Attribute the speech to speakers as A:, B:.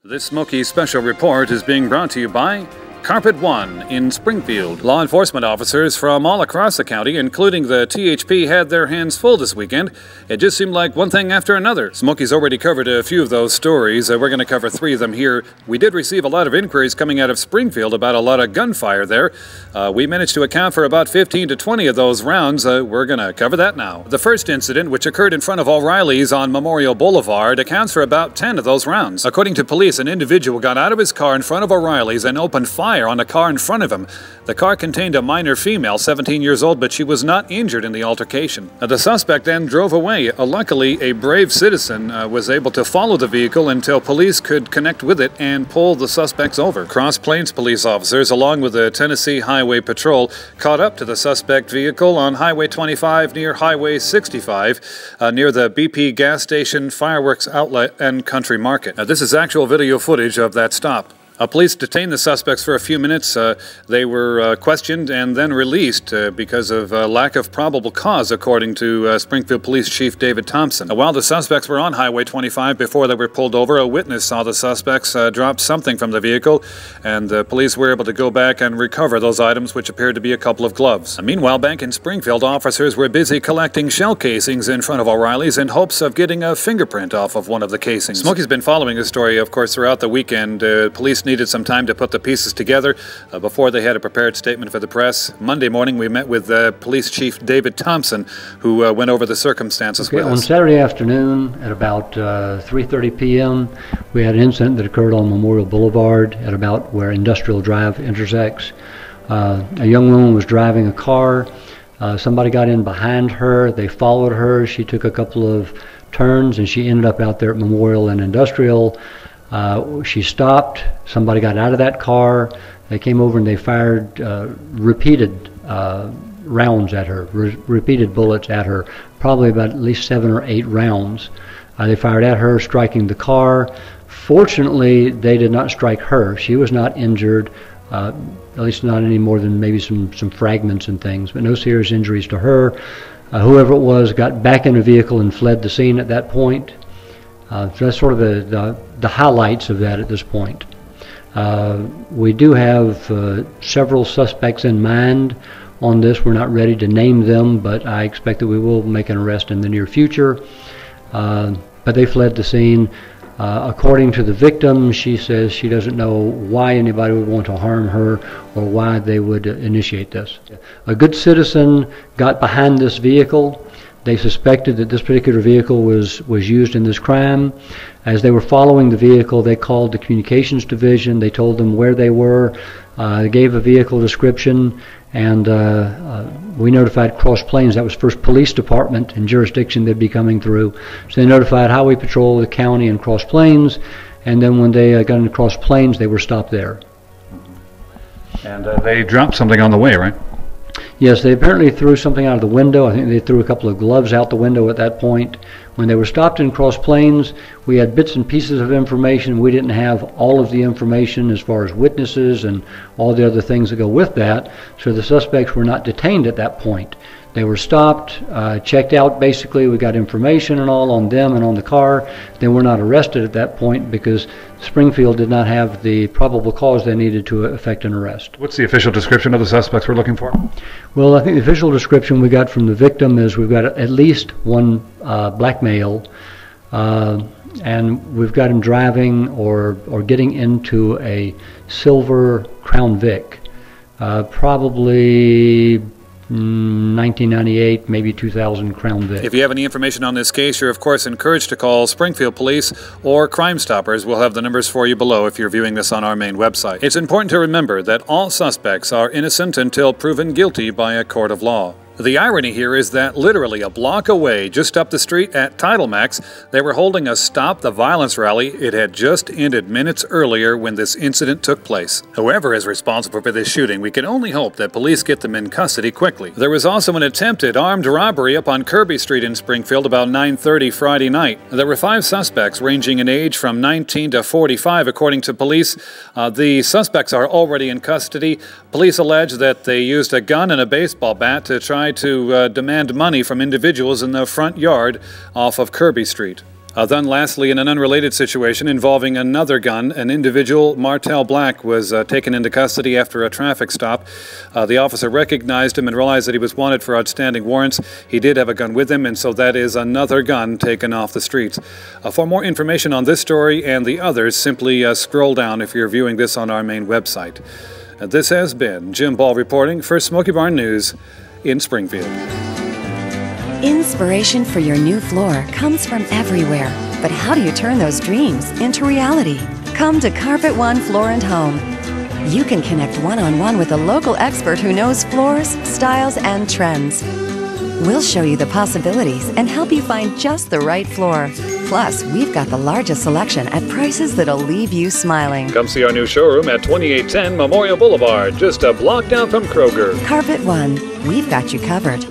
A: This Smokey special report is being brought to you by Carpet One in Springfield. Law enforcement officers from all across the county, including the THP, had their hands full this weekend. It just seemed like one thing after another. Smokey's already covered a few of those stories. We're going to cover three of them here. We did receive a lot of inquiries coming out of Springfield about a lot of gunfire there. We managed to account for about 15 to 20 of those rounds. We're going to cover that now. The first incident, which occurred in front of O'Reilly's on Memorial Boulevard, accounts for about 10 of those rounds. According to police, an individual got out of his car in front of O'Reilly's and opened fire on a car in front of him. The car contained a minor female, 17 years old, but she was not injured in the altercation. The suspect then drove away. Luckily, a brave citizen was able to follow the vehicle until police could connect with it and pull the suspects over. Cross Plains police officers, along with the Tennessee Highway Patrol, caught up to the suspect vehicle on Highway 25 near Highway 65, near the BP gas station, fireworks outlet, and country market. Now, this is actual video footage of that stop. Police detained the suspects for a few minutes. They were questioned and then released because of lack of probable cause, according to Springfield Police Chief David Thompson. While the suspects were on Highway 25 before they were pulled over, a witness saw the suspects drop something from the vehicle, and the police were able to go back and recover those items, which appeared to be a couple of gloves. Meanwhile, back in Springfield, officers were busy collecting shell casings in front of O'Reilly's in hopes of getting a fingerprint off of one of the casings. Smokey's been following this story, of course, throughout the weekend. Police needed some time to put the pieces together before they had a prepared statement for the press. Monday morning, we met with Police Chief David Thompson, who went over the circumstances with us.
B: On Saturday afternoon at about 3:30 p.m., we had an incident that occurred on Memorial Boulevard at about where Industrial Drive intersects. A young woman was driving a car. Somebody got in behind her. They followed her. She took a couple of turns, and she ended up out there at Memorial and Industrial. She stopped. Somebody got out of that car. They came over and they fired repeated rounds at her, repeated bullets at her, probably about at least 7 or 8 rounds. They fired at her, striking the car. Fortunately, they did not strike her. She was not injured, at least not any more than maybe some fragments and things, but no serious injuries to her. Whoever it was got back in the vehicle and fled the scene at that point. So that's sort of the highlights of that at this point. We do have several suspects in mind on this. We're not ready to name them, but I expect that we will make an arrest in the near future. But they fled the scene. According to the victim, she says she doesn't know why anybody would want to harm her or why they would initiate this. A good citizen got behind this vehicle. They suspected that this particular vehicle was used in this crime. As they were following the vehicle, they called the communications division. They told them where they were. They gave a vehicle description, and we notified Cross Plains. That was first police department and jurisdiction they'd be coming through. So they notified Highway Patrol, the county, and Cross Plains. And then when they got into Cross Plains, they were stopped there.
A: And they dropped something on the way, right?
B: Yes, they apparently threw something out of the window. I think they threw a couple of gloves out the window at that point. When they were stopped in Cross Plains, we had bits and pieces of information. We didn't have all of the information as far as witnesses and all the other things that go with that, so the suspects were not detained at that point. They were stopped, checked out basically. We got information and all on them and on the car. They were not arrested at that point because Springfield did not have the probable cause they needed to effect an arrest.
A: What's the official description of the suspects we're looking for?
B: Well, I think the official description we got from the victim is we've got at least one black male, and we've got him driving or getting into a silver Crown Vic, probably 1998, maybe 2000 Crown Vic.
A: If you have any information on this case, you're of course encouraged to call Springfield Police or Crime Stoppers. We'll have the numbers for you below if you're viewing this on our main website. It's important to remember that all suspects are innocent until proven guilty by a court of law. The irony here is that literally a block away, just up the street at Tidal Max, they were holding a Stop the Violence rally. It had just ended minutes earlier when this incident took place. Whoever is responsible for this shooting, we can only hope that police get them in custody quickly. There was also an attempted armed robbery up on Kirby Street in Springfield about 9:30 Friday night. There were 5 suspects ranging in age from 19 to 45, according to police. The suspects are already in custody. Police allege that they used a gun and a baseball bat to try to demand money from individuals in the front yard off of Kirby Street. Then lastly, in an unrelated situation involving another gun, an individual, Martel Black, was taken into custody after a traffic stop. The officer recognized him and realized that he was wanted for outstanding warrants. He did have a gun with him, and so that is another gun taken off the streets. For more information on this story and the others, simply scroll down if you're viewing this on our main website. This has been Jim Ball reporting for Smoky Barn News in Springfield.
C: Inspiration for your new floor comes from everywhere. But how do you turn those dreams into reality? Come to Carpet One Floor and Home. You can connect one-on-one with a local expert who knows floors, styles, and trends. We'll show you the possibilities and help you find just the right floor. Plus, we've got the largest selection at prices that'll leave you smiling.
A: Come see our new showroom at 2810 Memorial Boulevard, just a block down from Kroger.
C: Carpet One, we've got you covered.